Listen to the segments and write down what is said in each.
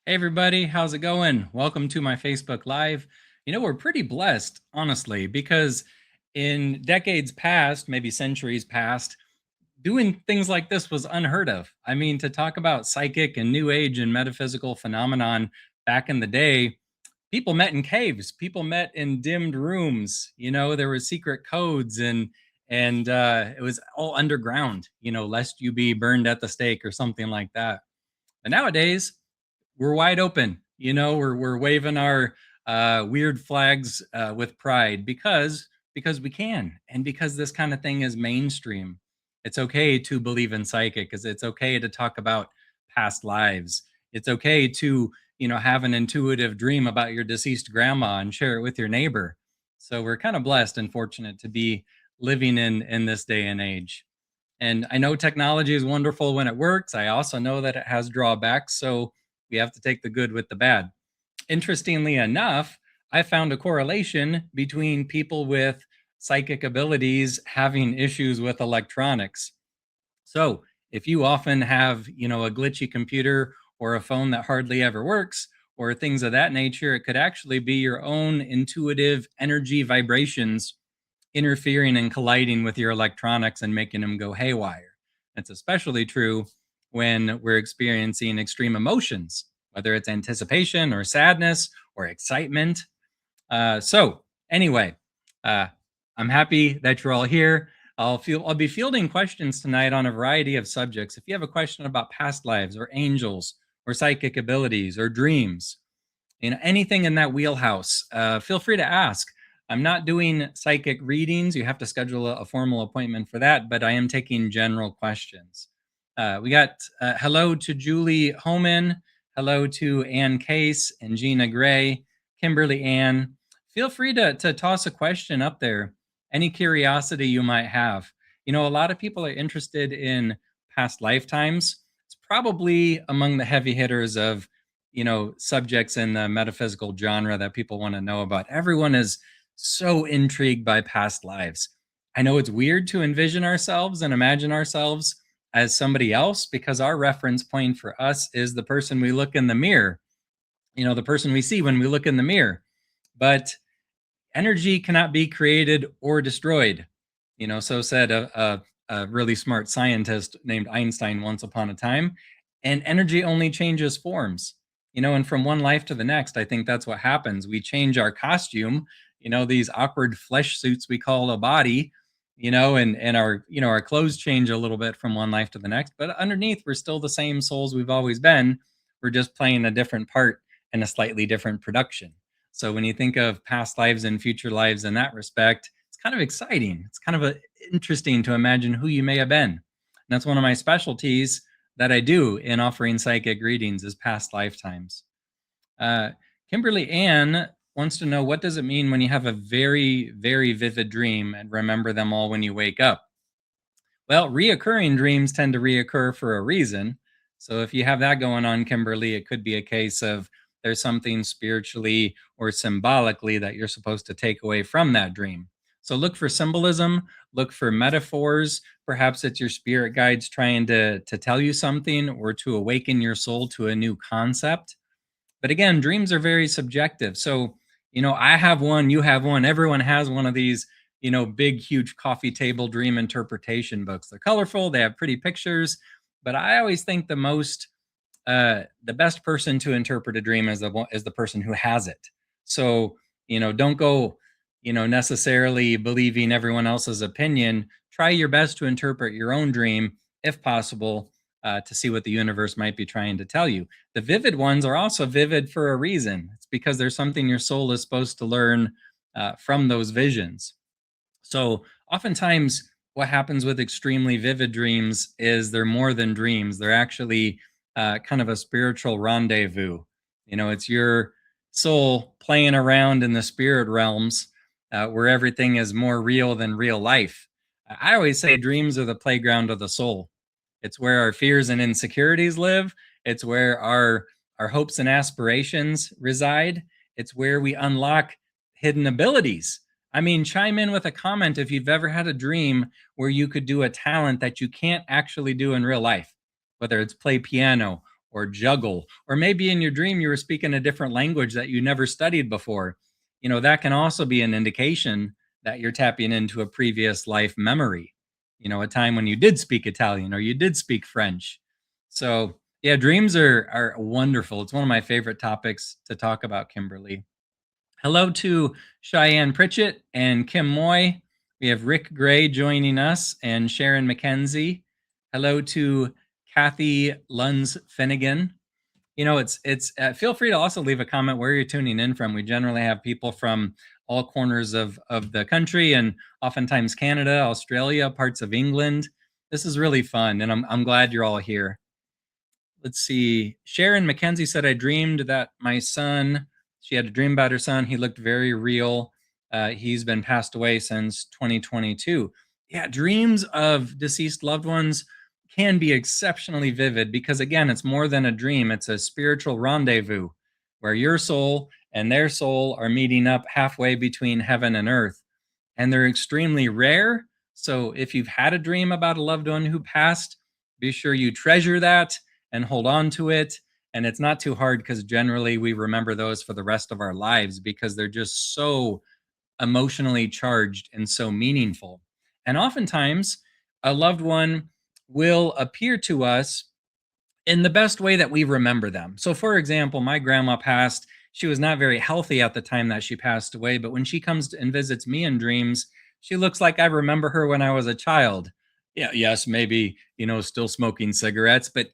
Hey everybody, how's it going? Welcome to my Facebook Live. We're pretty blessed, honestly, because in decades past, maybe centuries past, doing things like this was unheard of. I mean, to talk about psychic and new age and metaphysical phenomenon back in the day, people met in caves, people met in dimmed rooms. There were secret codes and it was all underground, lest you be burned at the stake or something like that. But nowadays, we're wide open. We're waving our weird flags with pride because we can, and because this kind of thing is mainstream. It's okay to believe in psychic, because it's okay to talk about past lives. It's okay to have an intuitive dream about your deceased grandma and share it with your neighbor. So we're kind of blessed and fortunate to be living in this day and age. And I know technology is wonderful when it works. I also know that it has drawbacks. So we have to take the good with the bad. Interestingly enough, I found a correlation between people with psychic abilities having issues with electronics. So if you often have, a glitchy computer or a phone that hardly ever works or things of that nature, it could actually be your own intuitive energy vibrations interfering and colliding with your electronics and making them go haywire. It's especially true when we're experiencing extreme emotions, whether it's anticipation or sadness or excitement. Anyway, uh, I'm happy that you're all here. I'll be fielding questions tonight on a variety of subjects. If you have a question about past lives or angels or psychic abilities or dreams, anything in that wheelhouse, feel free to ask. I'm not doing psychic readings. You have to schedule a formal appointment for that, but I am taking general questions. We got hello to Julie Homan, hello to Ann Case and Gina Gray, Kimberly Ann. Feel free to toss a question up there, any curiosity you might have. A lot of people are interested in past lifetimes. It's probably among the heavy hitters of subjects in the metaphysical genre that people want to know about. Everyone is so intrigued by past lives. I know it's weird to envision ourselves and imagine ourselves as somebody else, because our reference point for us is the person we look in the mirror, the person we see when we look in the mirror. But energy cannot be created or destroyed. So said a really smart scientist named Einstein once upon a time. And energy only changes forms. And from one life to the next, I think that's what happens. We change our costume, these awkward flesh suits we call a body, and our clothes change a little bit from one life to the next. But underneath, we're still the same souls we've always been. We're just playing a different part in a slightly different production. So when you think of past lives and future lives in that respect, it's kind of exciting. It's kind of interesting to imagine who you may have been. And that's one of my specialties that I do in offering psychic readings is past lifetimes. Uh, Kimberly Ann wants to know, what does it mean when you have a very, very vivid dream and remember them all when you wake up? Well, reoccurring dreams tend to reoccur for a reason. So if you have that going on, Kimberly, it could be a case of there's something spiritually or symbolically that you're supposed to take away from that dream. So look for symbolism, look for metaphors. Perhaps it's your spirit guides trying to tell you something or to awaken your soul to a new concept. But again, dreams are very subjective. So, I have one, you have one, everyone has one of these, big, huge coffee table dream interpretation books. They're colorful, they have pretty pictures, but I always think the best person to interpret a dream is the person who has it. So, don't go, necessarily believing everyone else's opinion. Try your best to interpret your own dream, if possible, to see what the universe might be trying to tell you. The vivid ones are also vivid for a reason. It's because there's something your soul is supposed to learn from those visions. So, oftentimes, what happens with extremely vivid dreams is they're more than dreams. They're actually kind of a spiritual rendezvous. It's your soul playing around in the spirit realms where everything is more real than real life. I always say dreams are the playground of the soul. It's where our fears and insecurities live. It's where our hopes and aspirations reside. It's where we unlock hidden abilities. I mean, chime in with a comment if you've ever had a dream where you could do a talent that you can't actually do in real life, whether it's play piano or juggle, or maybe in your dream you were speaking a different language that you never studied before. That can also be an indication that you're tapping into a previous life memory, a time when you did speak Italian or you did speak French. So, yeah, dreams are wonderful. It's one of my favorite topics to talk about, Kimberly. Hello to Cheyenne Pritchett and Kim Moy. We have Rick Gray joining us and Sharon McKenzie. Hello to Kathy Luns Finnegan. It's feel free to also leave a comment where you're tuning in from. We generally have people from all corners of the country, and oftentimes Canada, Australia, parts of England. This is really fun, and I'm glad you're all here. Let's see. Sharon McKenzie said, I dreamed that my son, she had a dream about her son. He looked very real. He's been passed away since 2022. Yeah, dreams of deceased loved ones can be exceptionally vivid because, again, it's more than a dream. It's a spiritual rendezvous where your soul and their soul are meeting up halfway between heaven and earth. And they're extremely rare. So if you've had a dream about a loved one who passed, be sure you treasure that and hold on to it. And it's not too hard because generally we remember those for the rest of our lives because they're just so emotionally charged and so meaningful. And oftentimes, a loved one will appear to us in the best way that we remember them. So, for example, my grandma passed. She was not very healthy at the time that she passed away, but when she comes and visits me in dreams, she looks like I remember her when I was a child. Yeah, yes, maybe, still smoking cigarettes, but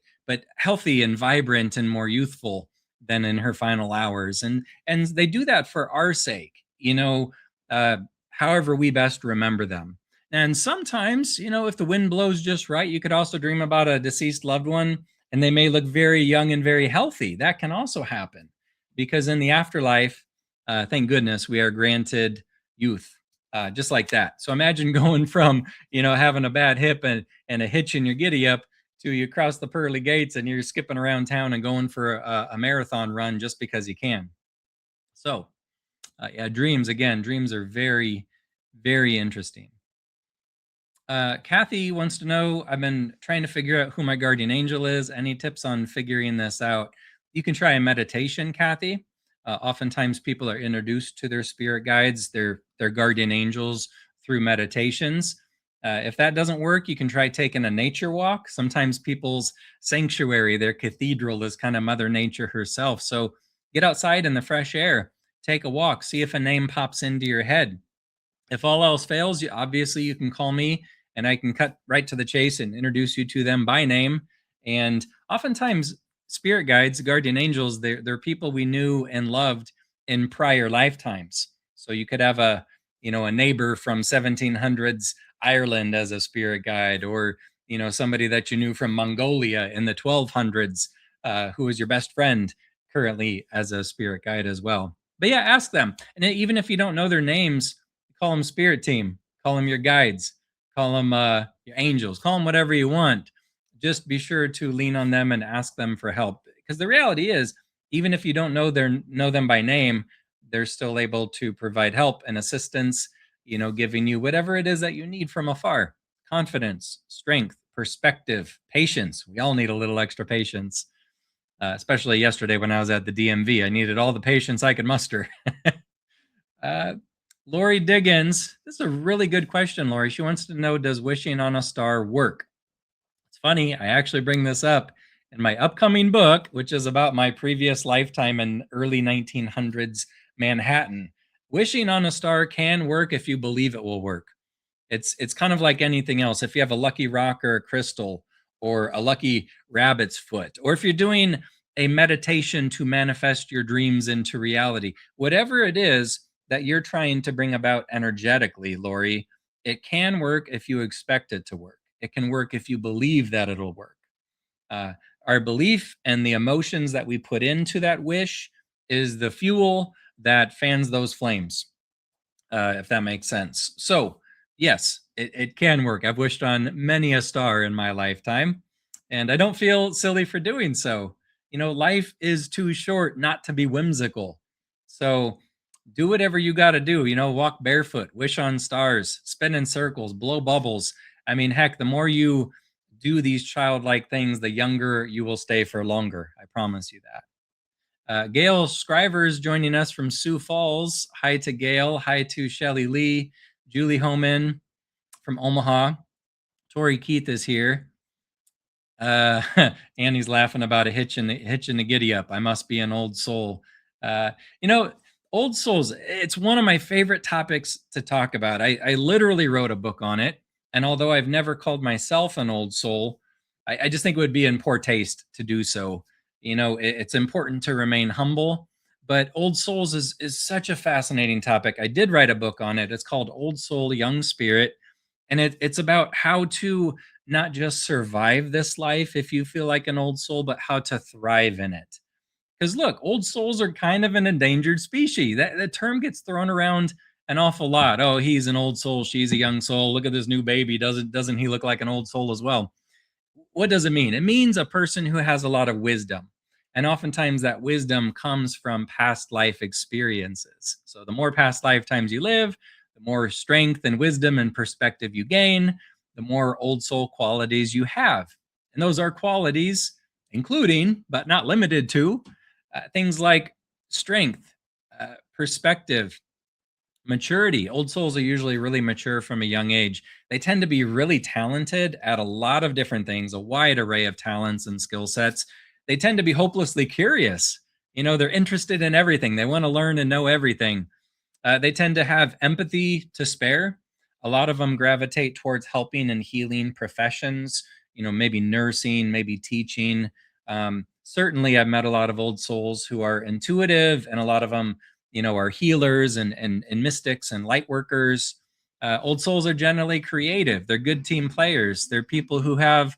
healthy and vibrant and more youthful than in her final hours. And they do that for our sake, uh, however we best remember them. And sometimes, if the wind blows just right, you could also dream about a deceased loved one and they may look very young and very healthy. That can also happen because in the afterlife, thank goodness, we are granted youth, just like that. So imagine going from, having a bad hip and a hitch in your giddy up to you cross the pearly gates and you're skipping around town and going for a marathon run just because you can. So, yeah, dreams are very, very interesting. Kathy wants to know, I've been trying to figure out who my guardian angel is. Any tips on figuring this out? You can try a meditation, Kathy. Oftentimes people are introduced to their spirit guides, their guardian angels through meditations. If that doesn't work, you can try taking a nature walk. Sometimes people's sanctuary, their cathedral is kind of Mother Nature herself. So get outside in the fresh air, take a walk, see if a name pops into your head. If all else fails, obviously you can call me and I can cut right to the chase and introduce you to them by name. And oftentimes, spirit guides, guardian angels, they're people we knew and loved in prior lifetimes. So you could have a neighbor from 1700s Ireland as a spirit guide, or somebody that you knew from Mongolia in the 1200s, who was your best friend currently as a spirit guide as well. But yeah, ask them, and even if you don't know their names, call them spirit team, call them your guides, call them your angels, call them whatever you want. Just be sure to lean on them and ask them for help, because the reality is, even if you don't know them by name, they're still able to provide help and assistance, giving you whatever it is that you need from afar. Confidence, strength, perspective, patience. We all need a little extra patience. Especially yesterday when I was at the DMV, I needed all the patience I could muster. Lori Diggins, this is a really good question, Lori. She wants to know, does wishing on a star work? It's funny, I actually bring this up in my upcoming book, which is about my previous lifetime in early 1900s Manhattan. Wishing on a star can work if you believe it will work. It's kind of like anything else. If you have a lucky rock or a crystal or a lucky rabbit's foot, or if you're doing a meditation to manifest your dreams into reality, whatever it is that you're trying to bring about energetically, Lori, it can work if you expect it to work. It can work if you believe that it'll work. Uh, our belief and the emotions that we put into that wish is the fuel that fans those flames, if that makes sense. So, yes, it can work. I've wished on many a star in my lifetime, and I don't feel silly for doing so. Life is too short not to be whimsical. So, do whatever you got to do. Walk barefoot, wish on stars, spin in circles, blow bubbles. I mean, heck, the more you do these childlike things, the younger you will stay for longer. I promise you that. Gail Scriver is joining us from Sioux Falls. Hi to Gail. Hi to Shelly Lee. Julie Homan from Omaha. Tori Keith is here. Uh, Annie's laughing about a hitch in the giddy up. I must be an old soul. Uh, you know, old souls, it's one of my favorite topics to talk about. I literally wrote a book on it. And although I've never called myself an old soul, I just think it would be in poor taste to do so. It's important to remain humble, but old souls is such a fascinating topic. I did write a book on it. It's called Old Soul, Young Spirit. And it's about how to not just survive this life if you feel like an old soul, but how to thrive in it. Because look, old souls are kind of an endangered species. That term gets thrown around an awful lot. Oh, he's an old soul, she's a young soul. Look at this new baby. Doesn't he look like an old soul as well? What does it mean? It means a person who has a lot of wisdom. And oftentimes that wisdom comes from past life experiences. So the more past lifetimes you live, the more strength and wisdom and perspective you gain, the more old soul qualities you have. And those are qualities including, but not limited to, things like strength, perspective, maturity. Old souls are usually really mature from a young age. They tend to be really talented at a lot of different things, a wide array of talents and skill sets. They tend to be hopelessly curious. They're interested in everything. They want to learn and know everything. They tend to have empathy to spare. A lot of them gravitate towards helping and healing professions, maybe nursing, maybe teaching. Certainly, I've met a lot of old souls who are intuitive, and a lot of them, are healers and mystics and light workers. Old souls are generally creative. They're good team players. They're people who have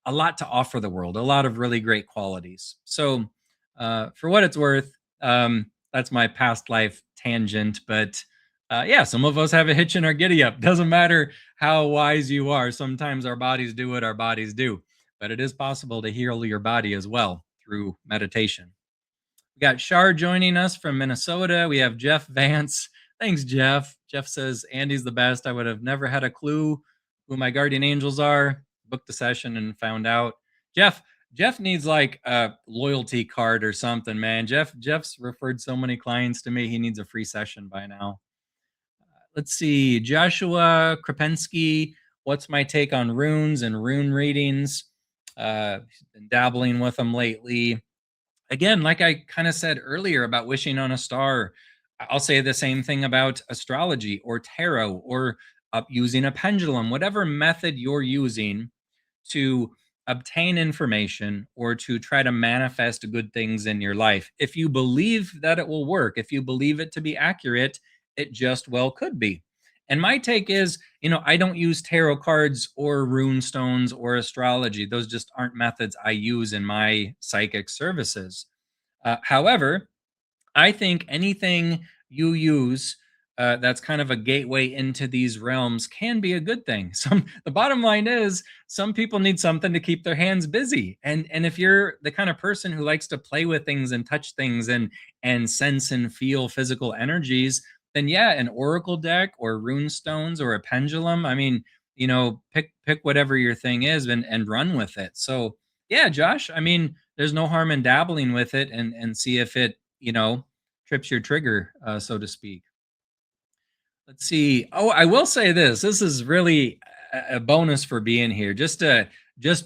a lot to offer the world, a lot of really great qualities. So, for what it's worth, that's my past life tangent. But yeah, some of us have a hitch in our giddy up. Doesn't matter how wise you are. Sometimes our bodies do what our bodies do, but it is possible to heal your body as well through meditation. We got Shar joining us from Minnesota. We have Jeff Vance. Thanks, Jeff. Jeff says, Andy's the best. I would have never had a clue who my guardian angels are. Booked the session and found out. Jeff needs like a loyalty card or something, man. Jeff's referred so many clients to me. He needs a free session by now. Let's see. Joshua Krapensky. What's my take on runes and rune readings? Been dabbling with them lately. Again, like I kind of said earlier about wishing on a star, I'll say the same thing about astrology or tarot or using a pendulum, whatever method you're using to obtain information or to try to manifest good things in your life. If you believe that it will work, if you believe it to be accurate, it just well could be. And my take is, I don't use tarot cards or rune stones or astrology. Those just aren't methods I use in my psychic services. However, I think anything you use that's kind of a gateway into these realms can be a good thing. The bottom line is some people need something to keep their hands busy. And if you're the kind of person who likes to play with things and touch things and sense and feel physical energies, then yeah, an oracle deck or rune stones or a pendulum. I mean, pick whatever your thing is and run with it. So yeah, Josh, I mean, there's no harm in dabbling with it and see if it, trips your trigger, so to speak. Let's see. Oh, I will say this. This is really a bonus for being here. Just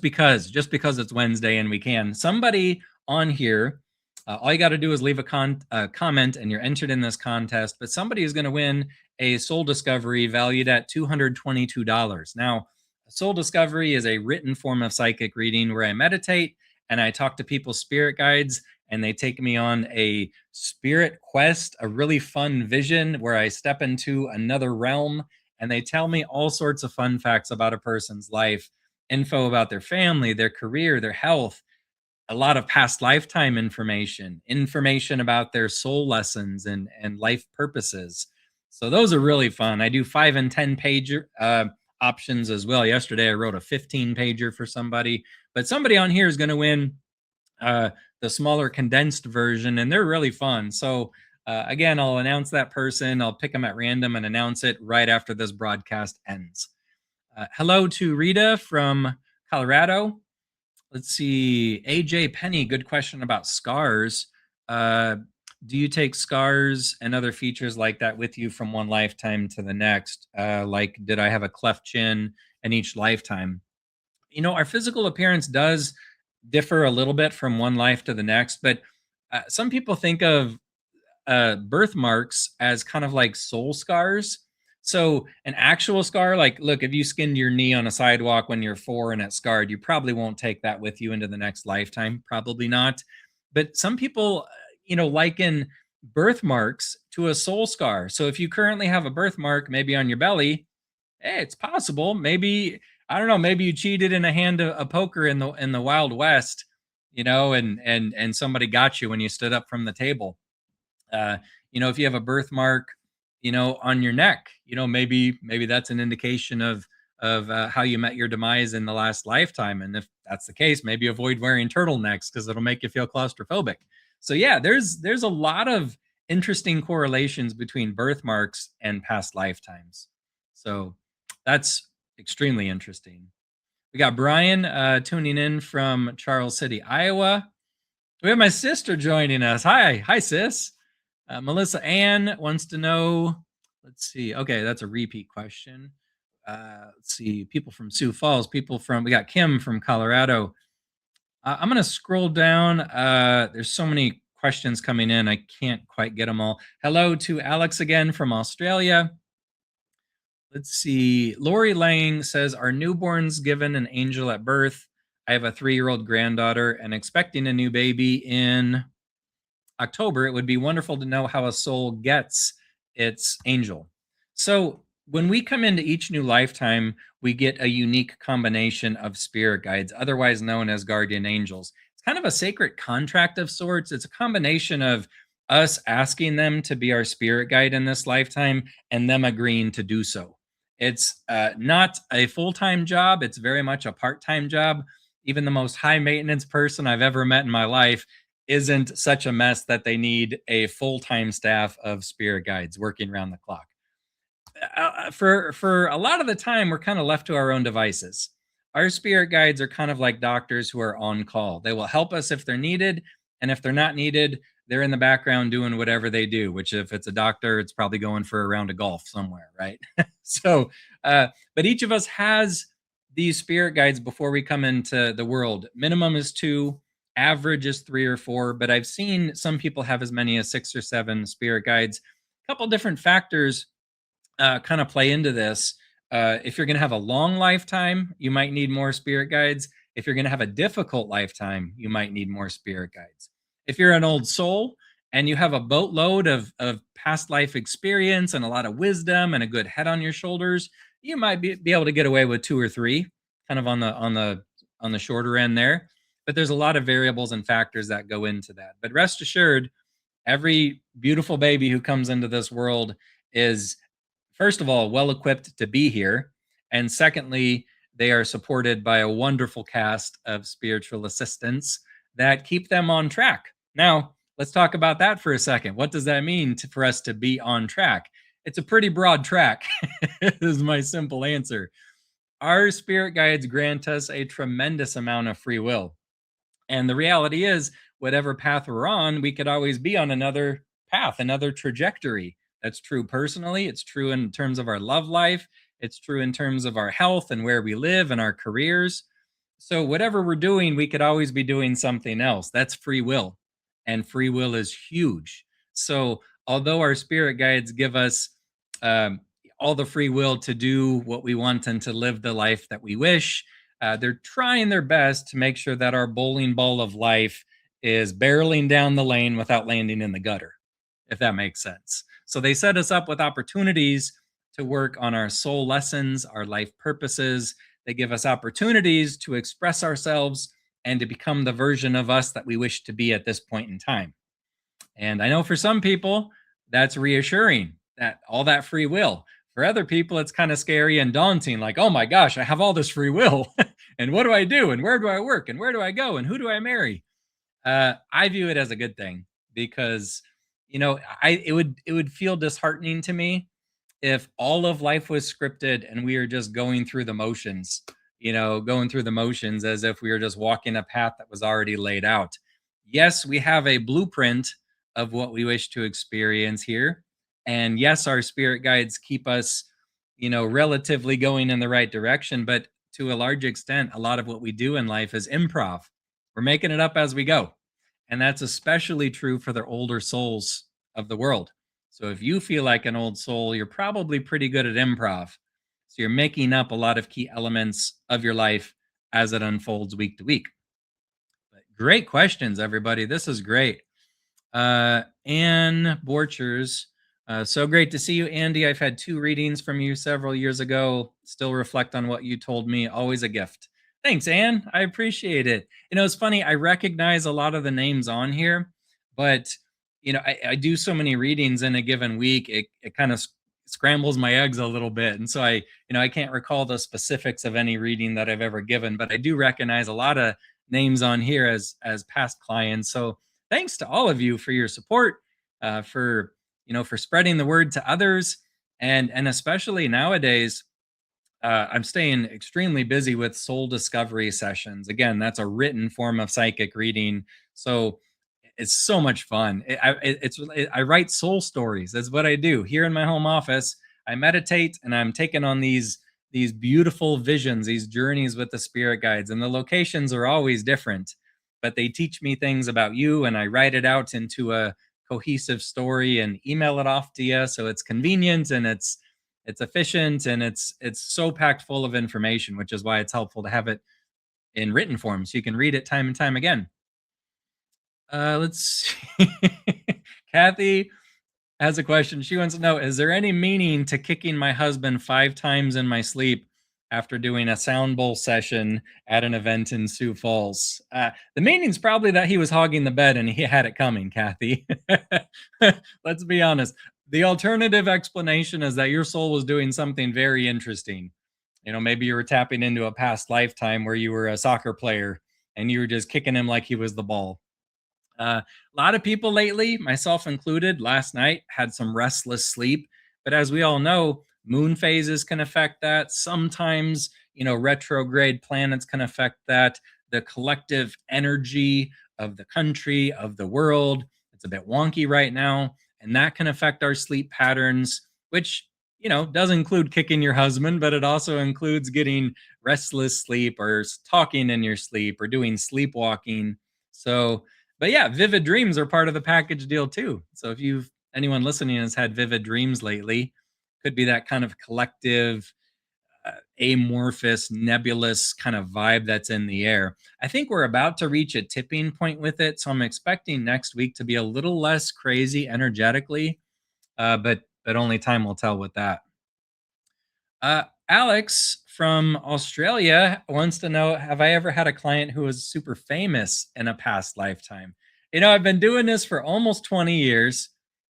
because it's Wednesday and we can. Somebody on here, all you got to do is leave a comment and you're entered in this contest. But somebody is going to win a soul discovery valued at $222. Now, a soul discovery is a written form of psychic reading where I meditate and I talk to people's spirit guides and they take me on a spirit quest, a really fun vision where I step into another realm and they tell me all sorts of fun facts about a person's life, info about their family, their career, their health, a lot of past lifetime information about their soul lessons and life purposes. So those are really fun. I do 5 and 10 page options as well. Yesterday I wrote a 15 pager for somebody, but somebody on here is going to win the smaller condensed version, and they're really fun. So again, I'll announce that person. I'll pick them at random and announce it right after this broadcast ends. Hello to Rita from Colorado. Let's see. AJ Penny, good question about scars. Uh, do you take scars and other features like that with you from one lifetime to the next? Like, did I have a cleft chin in each lifetime? Our physical appearance does differ a little bit from one life to the next, but some people think of birthmarks as kind of like soul scars. So an actual scar, like, look, if you skinned your knee on a sidewalk when you're 4 and it's scarred, you probably won't take that with you into the next lifetime. Probably not. But some people, liken birthmarks to a soul scar. So if you currently have a birthmark, maybe on your belly, hey, it's possible. Maybe, I don't know, maybe you cheated in a hand of poker in the Wild West, and somebody got you when you stood up from the table. uh, if you have a birthmark, on your neck, maybe that's an indication of how you met your demise in the last lifetime. And if that's the case, maybe avoid wearing turtlenecks because it'll make you feel claustrophobic. So yeah, there's a lot of interesting correlations between birthmarks and past lifetimes. So that's extremely interesting. We got Brian tuning in from Charles City, Iowa. We have my sister joining us. Hi, sis. Melissa Ann wants to know. Let's see. Okay, that's a repeat question. Let's see. People from Sioux Falls. We got Kim from Colorado. I'm going to scroll down. There's so many questions coming in. I can't quite get them all. Hello to Alex again from Australia. Let's see. Lori Lang says, are newborns given an angel at birth? I have a 3-year-old granddaughter and expecting a new baby in October. It would be wonderful to know how a soul gets its angel. So when we come into each new lifetime, we get a unique combination of spirit guides, otherwise known as guardian angels. It's kind of a sacred contract of sorts. It's a combination of us asking them to be our spirit guide in this lifetime and them agreeing to do so. It's not a full-time job. It's very much a part-time job. Even the most high maintenance person I've ever met in my life isn't such a mess that they need a full-time staff of spirit guides working around the clock. For a lot of the time, we're kind of left to our own devices. Our spirit guides are kind of like doctors who are on call. They will help us if they're needed, and if they're not needed, they're in the background doing whatever they do. Which, if it's a doctor, it's probably going for a round of golf somewhere, right? So, but each of us has these spirit guides before we come into the world. Minimum is 2, average is 3 or 4, but I've seen some people have as many as 6 or 7 spirit guides. A couple different factors kind of play into this. If you're going to have a long lifetime, you might need more spirit guides. If you're going to have a difficult lifetime, you might need more spirit guides. If you're an old soul and you have a boatload of past life experience and a lot of wisdom and a good head on your shoulders, you might be able to get away with 2 or 3, kind of on the shorter end there. But there's a lot of variables and factors that go into that. But rest assured, every beautiful baby who comes into this world is, first of all, well equipped to be here. And secondly, they are supported by a wonderful cast of spiritual assistants that keep them on track. Now, let's talk about that for a second. What does that mean for us to be on track? It's a pretty broad track, is my simple answer. Our spirit guides grant us a tremendous amount of free will. And the reality is, whatever path we're on, we could always be on another path, another trajectory. That's true personally. It's true in terms of our love life. It's true in terms of our health and where we live and our careers. So, whatever we're doing, we could always be doing something else. That's free will. And free will is huge. So, although our spirit guides give us um, all the free will to do what we want and to live the life that we wish, they're trying their best to make sure that our bowling ball of life is barreling down the lane without landing in the gutter, if that makes sense. So they set us up with opportunities to work on our soul lessons, our life purposes. They give us opportunities to express ourselves and to become the version of us that we wish to be at this point in time. And I know for some people, that's reassuring, that all that free will. For other people, it's kind of scary and daunting, like, oh my gosh, I have all this free will. And what do I do? And where do I work? And where do I go? And who do I marry? I view it as a good thing because, it would feel disheartening to me if all of life was scripted and we are just going through the motions. going through the motions as if we were just walking a path that was already laid out. Yes, we have a blueprint of what we wish to experience here. And yes, our spirit guides keep us, relatively going in the right direction. But to a large extent, a lot of what we do in life is improv. We're making it up as we go. And that's especially true for the older souls of the world. So if you feel like an old soul, you're probably pretty good at improv. So you're making up a lot of key elements of your life as it unfolds week to week. But great questions, everybody. This is great. Anne Borchers. So great to see you, Andy. I've had 2 readings from you several years ago. Still reflect on what you told me. Always a gift. Thanks, Anne. I appreciate it. It's funny. I recognize a lot of the names on here, but I do so many readings in a given week. It kind of scrambles my eggs a little bit, and so I can't recall the specifics of any reading that I've ever given, but I do recognize a lot of names on here as past clients. So thanks to all of you for your support, for spreading the word to others, and especially nowadays. I'm staying extremely busy with soul discovery sessions. Again, that's a written form of psychic reading, so it's so much fun. I write soul stories. That's what I do here in my home office. I meditate and I'm taking on these beautiful visions, these journeys with the spirit guides, and the locations are always different, but they teach me things about you, and I write it out into a cohesive story and email it off to you, so it's convenient and it's efficient, and it's so packed full of information, which is why it's helpful to have it in written form so you can read it time and time again. Let's see. Kathy has a question. She wants to know, is there any meaning to kicking my husband 5 times in my sleep after doing a sound bowl session at an event in Sioux Falls? The meaning's probably that he was hogging the bed and he had it coming, Kathy. Let's be honest. The alternative explanation is that your soul was doing something very interesting. Maybe you were tapping into a past lifetime where you were a soccer player and you were just kicking him like he was the ball. A lot of people lately, myself included, last night had some restless sleep. But as we all know, moon phases can affect that. Sometimes, retrograde planets can affect that. The collective energy of the country, of the world, it's a bit wonky right now. And that can affect our sleep patterns, which, does include kicking your husband, but it also includes getting restless sleep or talking in your sleep or doing sleepwalking. So, but yeah, vivid dreams are part of the package deal too. So if anyone listening has had vivid dreams lately, could be that kind of collective, amorphous, nebulous kind of vibe that's in the air. I think we're about to reach a tipping point with it, so I'm expecting next week to be a little less crazy energetically, but only time will tell with that. Alex from Australia wants to know, have I ever had a client who was super famous in a past lifetime? I've been doing this for almost 20 years,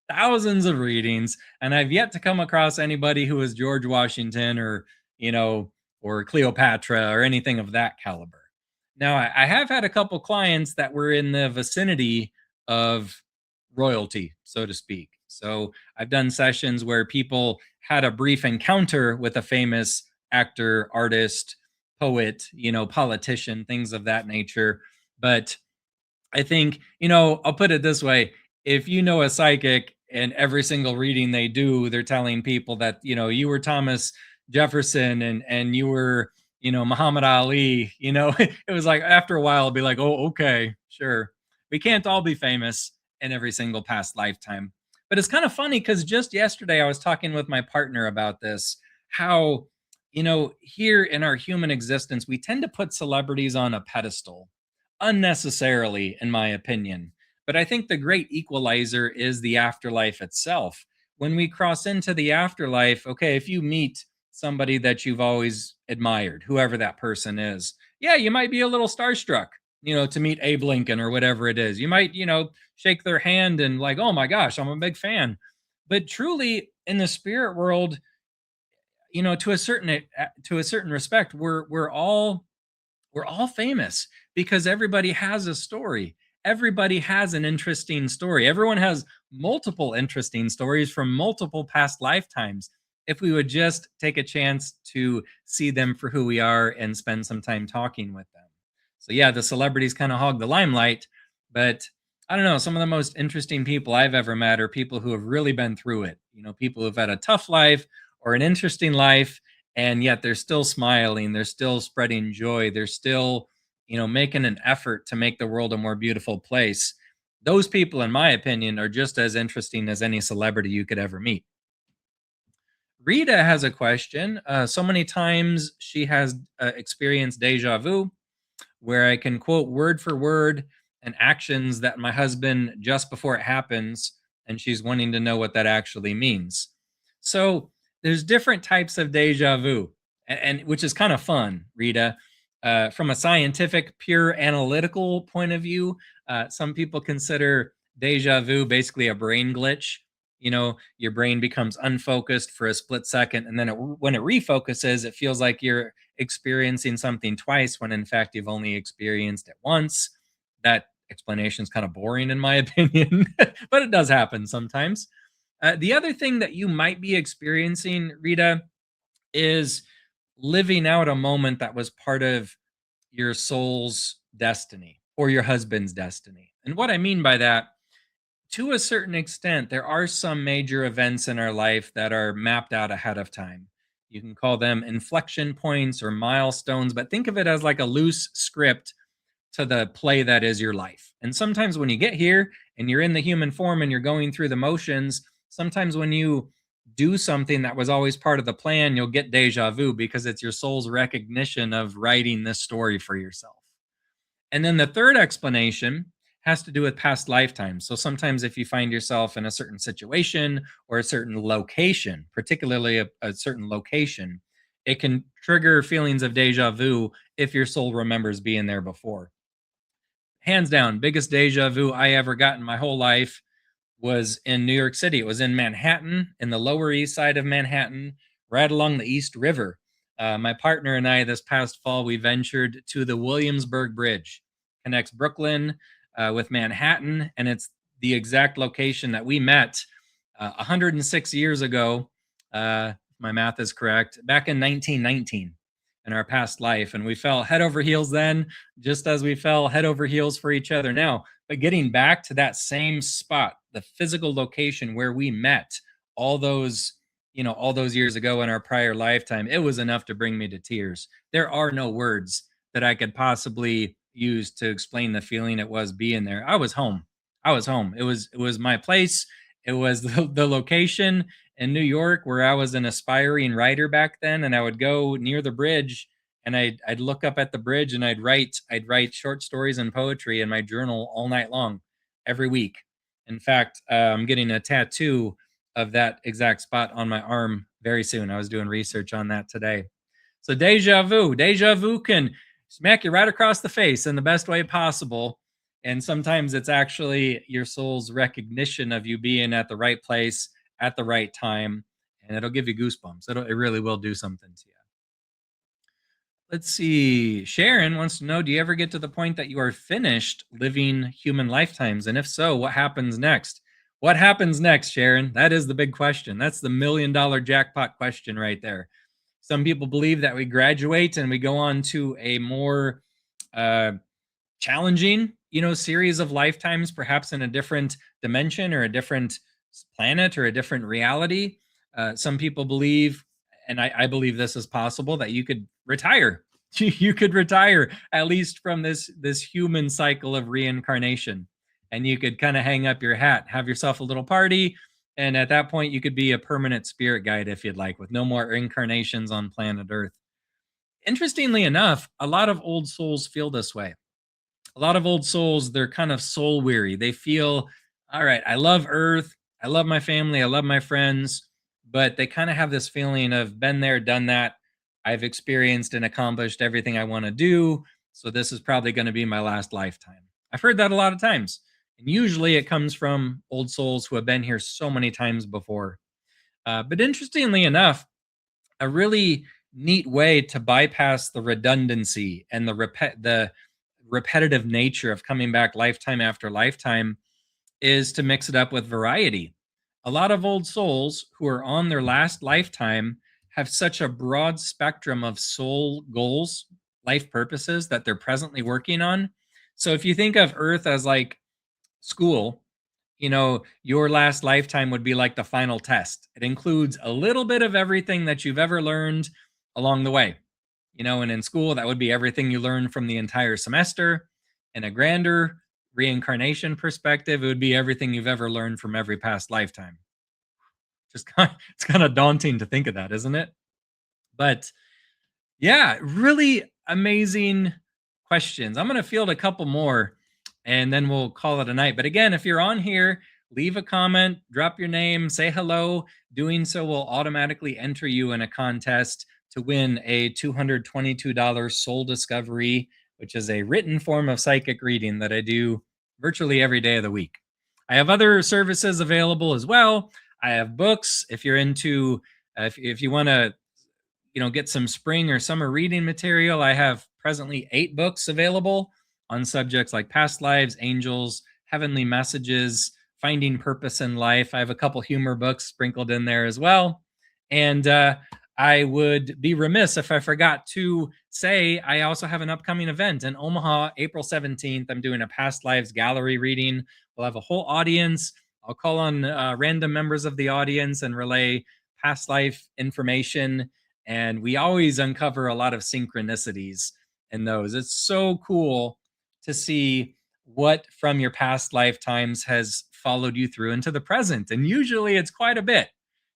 thousands of readings, and I've yet to come across anybody who was George Washington you know, or Cleopatra or anything of that caliber. Now, I have had a couple clients that were in the vicinity of royalty, so to speak. So I've done sessions where people had a brief encounter with a famous actor, artist, poet, politician, things of that nature. But I think, I'll put it this way. If you know a psychic and every single reading they do, they're telling people that, you were Thomas Jefferson and you were, Muhammad Ali, it was like after a while, it'll be like, oh, okay, sure. We can't all be famous in every single past lifetime. But it's kind of funny because just yesterday I was talking with my partner about this, how, here in our human existence, we tend to put celebrities on a pedestal unnecessarily, in my opinion. But I think the great equalizer is the afterlife itself. When we cross into the afterlife, okay, if you meet somebody that you've always admired, whoever that person is, yeah, you might be a little starstruck, to meet Abe Lincoln or whatever it is. You might, shake their hand and like, oh my gosh, I'm a big fan. But truly, in the spirit world, to a certain respect, we're all famous because everybody has a story. Everybody has an interesting story. Everyone has multiple interesting stories from multiple past lifetimes. if we would just take a chance to see them for who we are and spend some time talking with them. So, yeah, the celebrities kind of hog the limelight, but I don't know, some of the most interesting people I've ever met are people who have really been through it. People who've had a tough life or an interesting life, and yet they're still smiling, they're still spreading joy, they're still, making an effort to make the world a more beautiful place. Those people, in my opinion, are just as interesting as any celebrity you could ever meet. Rita has a question. So many times she has experienced deja vu, where I can quote word for word and actions that my husband just before it happens, and she's wanting to know what that actually means. So there's different types of deja vu, and which is kind of fun, Rita. From a scientific, pure analytical point of view, some people consider deja vu basically a brain glitch. Your brain becomes unfocused for a split second, and then when it refocuses, it feels like you're experiencing something twice when in fact you've only experienced it once. That explanation is kind of boring in my opinion, but it does happen sometimes. The other thing that you might be experiencing, Rita, is living out a moment that was part of your soul's destiny or your husband's destiny. And what I mean by that, to a certain extent, there are some major events in our life that are mapped out ahead of time. You can call them inflection points or milestones, but think of it as like a loose script to the play that is your life. And sometimes when you get here and you're in the human form and you're going through the motions, sometimes when you do something that was always part of the plan, you'll get deja vu because it's your soul's recognition of writing this story for yourself. And then the third explanation has to do with past lifetimes. So sometimes if you find yourself in a certain situation or a certain location, particularly a certain location, it can trigger feelings of deja vu if your soul remembers being there before. Hands down, biggest deja vu I ever got in my whole life was in New York City. It was in Manhattan, in the Lower East Side of Manhattan, right along the East River. My partner and I, this past fall, we ventured to the Williamsburg Bridge, connects Brooklyn with Manhattan, and it's the exact location that we met 106 years ago. If my math is correct, back in 1919 in our past life. And we fell head over heels then, just as we fell head over heels for each other now. But getting back to that same spot, the physical location where we met all those years ago in our prior lifetime, it was enough to bring me to tears. There are no words that I could possibly use to explain the feeling it was being there. I was home. I was home. It was my place. It was the location in New York where I was an aspiring writer back then, and I would go near the bridge and I'd look up at the bridge and I'd write short stories and poetry in my journal all night long, every week. In fact, I'm getting a tattoo of that exact spot on my arm very soon. I was doing research on that today. So deja vu can smack you right across the face in the best way possible. And sometimes it's actually your soul's recognition of you being at the right place at the right time, and it'll give you goosebumps. It really will do something to you. Let's see. Sharon wants to know, do you ever get to the point that you are finished living human lifetimes? And if so, what happens next? What happens next, Sharon? That is the big question. That's the $1 million jackpot question right there. Some people believe that we graduate and we go on to a more uh, challenging, series of lifetimes, perhaps in a different dimension or a different planet or a different reality. Some people believe, and I believe this is possible, that you could retire. You could retire at least from this human cycle of reincarnation, and you could kind of hang up your hat, have yourself a little party, and at that point you could be a permanent spirit guide if you'd like, with no more incarnations on planet Earth. Interestingly enough, a lot of old souls feel this way. A lot of old souls, they're kind of soul weary. They feel, all right, I love Earth, I love my family, I love my friends, but they kind of have this feeling of been there, done that. I've experienced and accomplished everything I want to do. So this is probably going to be my last lifetime. I've heard that a lot of times. And usually it comes from old souls who have been here so many times before. But interestingly enough, a really neat way to bypass the redundancy and the repetitive nature of coming back lifetime after lifetime is to mix it up with variety. A lot of old souls who are on their last lifetime have such a broad spectrum of soul goals, life purposes that they're presently working on. So if you think of Earth as like school, your last lifetime would be like the final test. It includes a little bit of everything that you've ever learned along the way. And in school, that would be everything you learned from the entire semester. In a grander reincarnation perspective, it would be everything you've ever learned from every past lifetime. It's kind of daunting to think of that, isn't it? But yeah, really amazing questions. I'm going to field a couple more and then we'll call it a night. But again, if you're on here, leave a comment, drop your name, say hello. Doing so will automatically enter you in a contest to win a $222 Soul Discovery, which is a written form of psychic reading that I do virtually every day of the week. I have other services available as well. I have books. If you're into, if you want to get some spring or summer reading material, I have presently 8 books available on subjects like past lives, angels, heavenly messages, finding purpose in life. I have a couple humor books sprinkled in there as well. And I would be remiss if I forgot to say I also have an upcoming event in Omaha, April 17th. I'm doing a past lives gallery reading. We'll have a whole audience. I'll call on random members of the audience and relay past life information. And we always uncover a lot of synchronicities in those. It's so cool to see what from your past lifetimes has followed you through into the present. And usually it's quite a bit.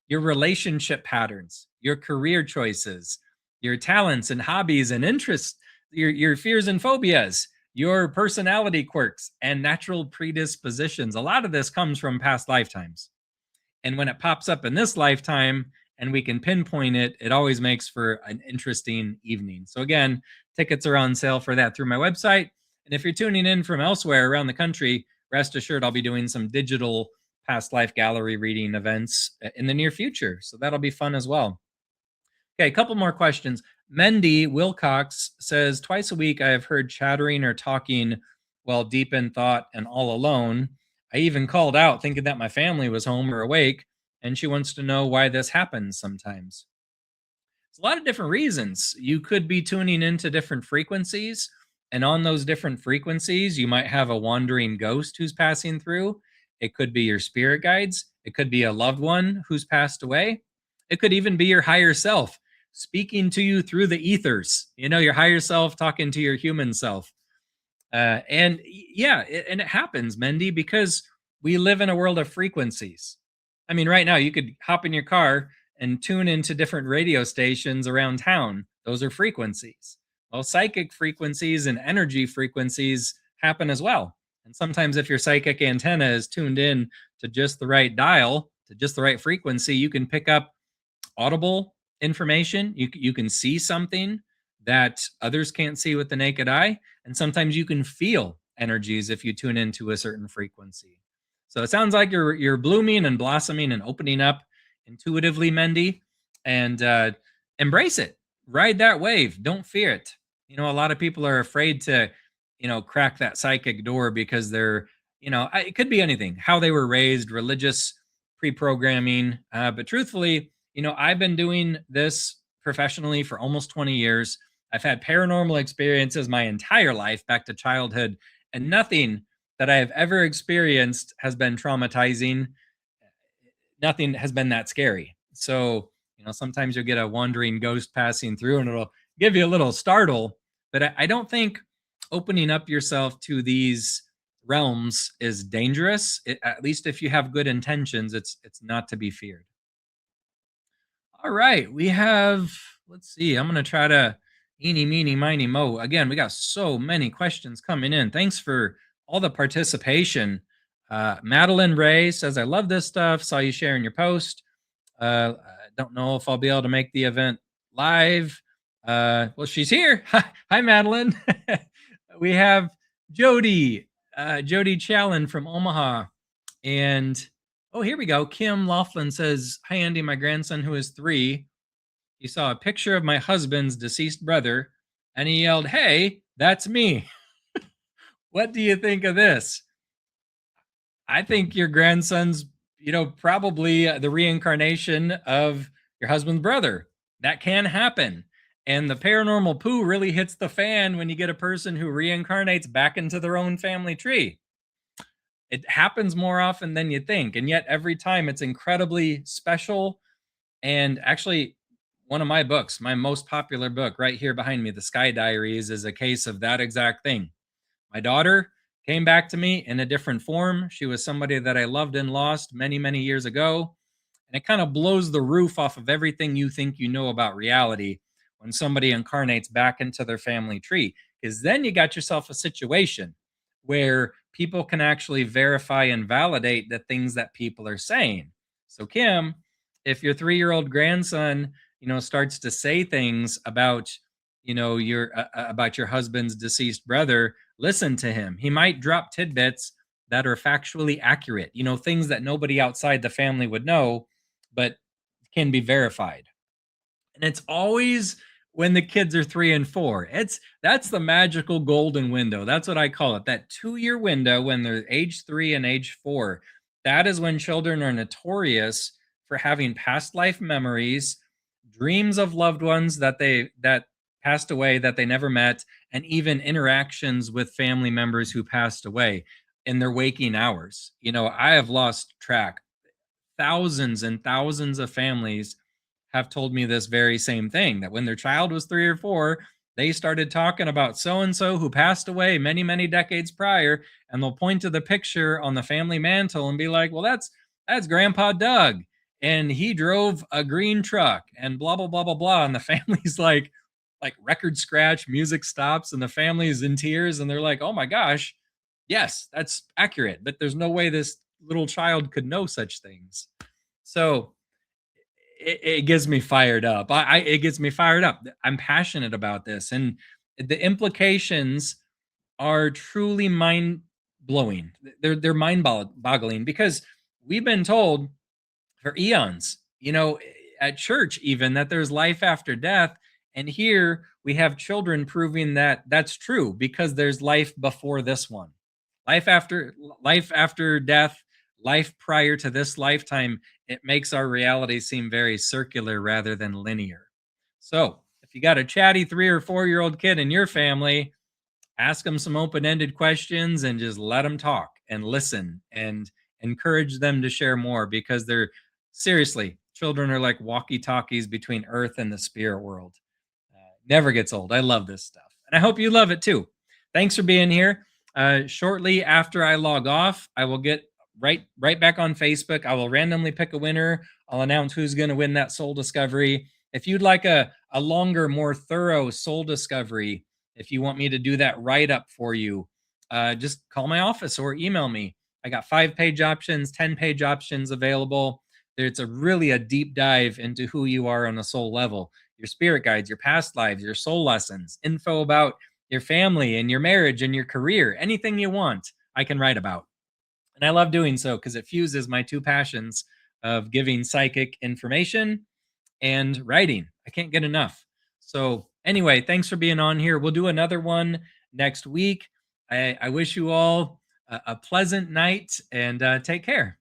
Your relationship patterns, your career choices, your talents and hobbies and interests, your fears and phobias, your personality quirks and natural predispositions. A lot of this comes from past lifetimes. And when it pops up in this lifetime and we can pinpoint it, it always makes for an interesting evening. So again, tickets are on sale for that through my website. And if you're tuning in from elsewhere around the country, rest assured I'll be doing some digital past life gallery reading events in the near future. So that'll be fun as well. Okay, a couple more questions. Mendy Wilcox says, twice a week I have heard chattering or talking while deep in thought and all alone. I even called out thinking that my family was home or awake, and she wants to know why this happens sometimes. There's a lot of different reasons. You could be tuning into different frequencies, and on those different frequencies, you might have a wandering ghost who's passing through. It could be your spirit guides. It could be a loved one who's passed away. It could even be your higher self speaking to you through the ethers. Your higher self talking to your human self. And it happens, Mendy, because we live in a world of frequencies. I mean, right now you could hop in your car and tune into different radio stations around town. Those are frequencies. Well, psychic frequencies and energy frequencies happen as well. And sometimes if your psychic antenna is tuned in to just the right dial, to just the right frequency, you can pick up audible information. You can see something that others can't see with the naked eye. And sometimes you can feel energies if you tune into a certain frequency. So it sounds like you're blooming and blossoming and opening up intuitively, Mendy, and embrace it. Ride that wave. Don't fear it. A lot of people are afraid to, crack that psychic door because they're, it could be anything, how they were raised, religious pre-programming. But truthfully, I've been doing this professionally for almost 20 years. I've had paranormal experiences my entire life back to childhood, and nothing that I have ever experienced has been traumatizing. Nothing has been that scary. So, sometimes you'll get a wandering ghost passing through and it'll give you a little startle. But I don't think opening up yourself to these realms is dangerous. At least if you have good intentions, it's not to be feared. All right, we have, let's see, I'm going to try to eeny, meeny, miny, mo. Again, we got so many questions coming in. Thanks for all the participation. Madeline Ray says, I love this stuff. Saw you sharing your post. I don't know if I'll be able to make the event live. Well, she's here. Hi, Madeline. We have Jody Challen from Omaha. And oh, here we go. Kim Laughlin says, hi, Andy, my grandson who is 3. He saw a picture of my husband's deceased brother and he yelled, hey, that's me. What do you think of this? I think your grandson's probably the reincarnation of your husband's brother. That can happen. And the paranormal poo really hits the fan when you get a person who reincarnates back into their own family tree. It happens more often than you think. And yet, every time it's incredibly special. And actually, one of my books, my most popular book right here behind me, The Sky Diaries, is a case of that exact thing. My daughter came back to me in a different form. She was somebody that I loved and lost many, many years ago. And it kind of blows the roof off of everything you think you know about reality when somebody incarnates back into their family tree. Because then you got yourself a situation where people can actually verify and validate the things that people are saying. So, Kim, if your 3-year-old grandson, starts to say things about, about your husband's deceased brother, listen to him. He might drop tidbits that are factually accurate, things that nobody outside the family would know, but can be verified. And it's always when the kids are 3 and 4. That's the magical golden window. That's what I call it. That 2-year window when they're age 3 and age 4. That is when children are notorious for having past life memories, dreams of loved ones that passed away that they never met, and even interactions with family members who passed away in their waking hours. I have lost track. Thousands and thousands of families have told me this very same thing, that when their child was 3 or 4, they started talking about so and so who passed away many, many decades prior, and they'll point to the picture on the family mantle and be like, "Well, that's Grandpa Doug, and he drove a green truck," and blah blah blah blah blah. And the family's like record scratch, music stops, and the family's in tears, and they're like, "Oh my gosh, yes, that's accurate." But there's no way this little child could know such things. So it gets me fired up. It gets me fired up. I'm passionate about this, and the implications are truly mind blowing. They're mind boggling because we've been told for eons, at church even, that there's life after death, and here we have children proving that that's true because there's life before this one. Life after death, life prior to this lifetime. It makes our reality seem very circular rather than linear. So, if you got a chatty 3 or 4-year-old kid in your family, ask them some open-ended questions and just let them talk and listen and encourage them to share more, because they're seriously, children are like walkie-talkies between earth and the spirit world. Never gets old. I love this stuff, and I hope you love it too. Thanks for being here. Shortly after I log off, I will get right back on Facebook. I will randomly pick a winner. I'll announce who's going to win that soul discovery. If you'd like a longer, more thorough soul discovery, if you want me to do that write up for you, just call my office or email me. I got 5-page options, 10-page options available. It's a deep dive into who you are on a soul level, your spirit guides, your past lives, your soul lessons, info about your family and your marriage and your career, anything you want, I can write about. And I love doing so because it fuses my two passions of giving psychic information and writing. I can't get enough. So, anyway, thanks for being on here. We'll do another one next week. I wish you all a pleasant night, and take care.